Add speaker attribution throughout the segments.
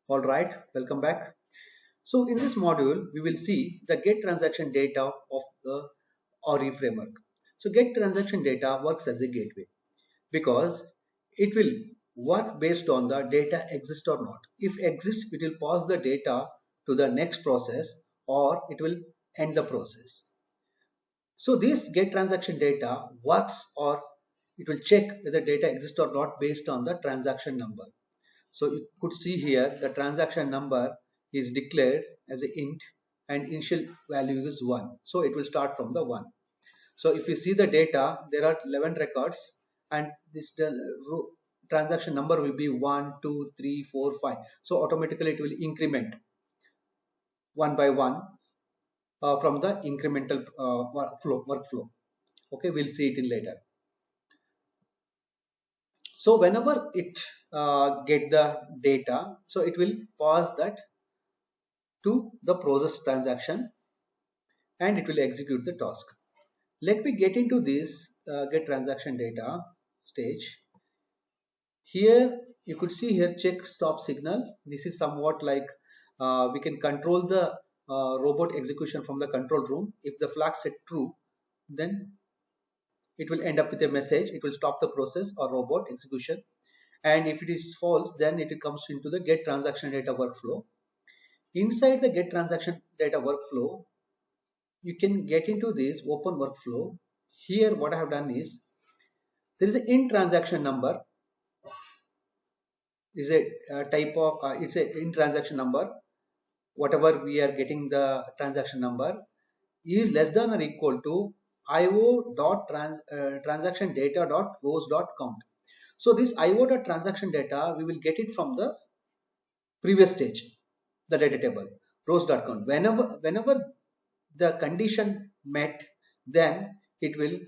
Speaker 1: All right, welcome back. So in this module, we will see the get transaction data of the RE framework. So get transaction data works as a gateway because it will work based on the data exists or not. If exists, it will pass the data to the next process or it will end the process. So this get transaction data works or it will check whether data exists or not based on the transaction number. So you could see here the transaction number is declared as an int and initial value is 1. So it will start from the 1. So if you see the data, there are 11 records and this transaction number will be 1, 2, 3, 4, 5. So automatically it will increment one by one from the incremental workflow. Okay, we'll see it in later. So whenever it get the data, so it will pass that to the process transaction and it will execute the task. Let me get into this get transaction data stage. Here you could see here check stop signal. This is somewhat like we can control the robot execution from the control room. If the flag set true, then it will end up with a message. It will stop the process or robot execution. And if it is false, then it comes into the get transaction data workflow. Inside the get transaction data workflow, you can get into this open workflow. Here what I have done is there is an int transaction number is a type of it's a int transaction number. Whatever we are getting the transaction number is less than or equal to transaction data rows count. So this io transaction data we will get it from the previous stage, the data table rows count. Whenever the condition met, then it will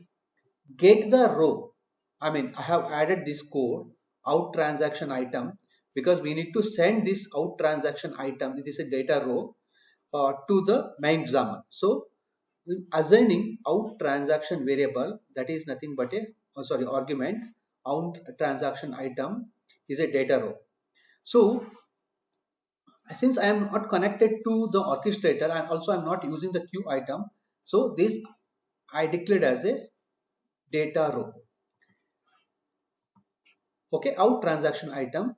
Speaker 1: get the row. I mean, I have added this code out transaction item because we need to send this out transaction item. It is a data row to the main XAML. So assigning out transaction variable, that is nothing but a argument out transaction item is a data row. So since I am not connected to the orchestrator, I'm not using the queue item. So this I declared as a data row. Okay, out transaction item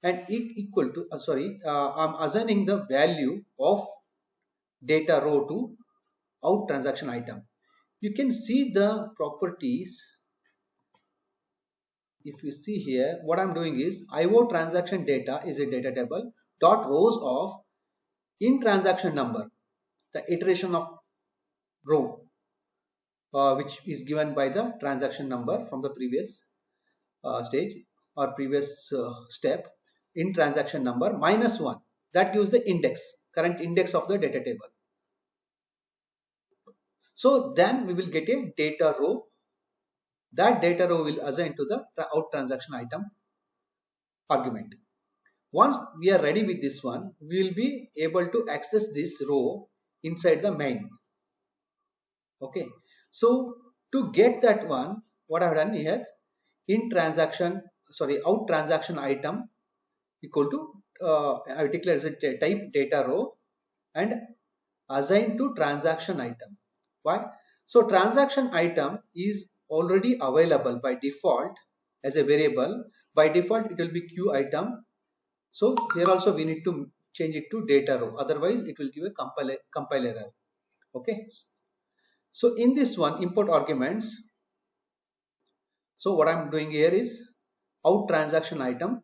Speaker 1: and equal to I'm assigning the value of data row to out transaction item. You can see the properties. If you see here, what I'm doing is IO transaction data is a data table dot rows of in transaction number, the iteration of row which is given by the transaction number from the previous stage or previous step in transaction number minus 1. That gives the current index of the data table. So then we will get a data row. That data row will assign to the out transaction item argument. Once we are ready with this one, we will be able to access this row inside the main. Okay. So to get that one, what I have done here, out transaction item equal to I declare as a type data row and assign to transaction item. Why? So transaction item is already available by default as a variable. By default it will be queue item. So here also we need to change it to data row, otherwise it will give a compile error. Okay. So in this one import arguments, so what I'm doing here is out transaction item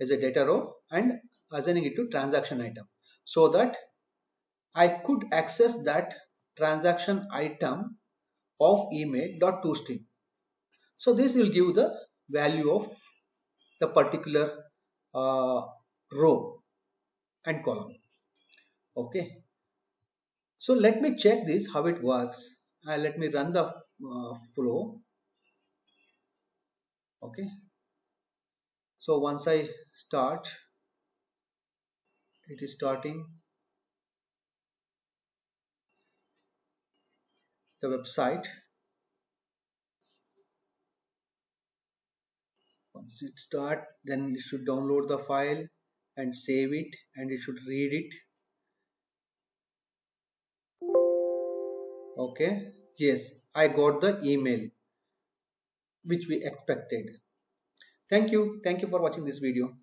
Speaker 1: as a data row and assigning it to transaction item so that I could access that transaction item of email.toString. So this will give the value of the particular row and column. Okay. So let me check this how it works. Let me run the flow. Okay. So once I start, it is starting the website. Once it start, then it should download the file and save it, and you should read it. Okay, yes, I got the email which we expected. Thank you for watching this video.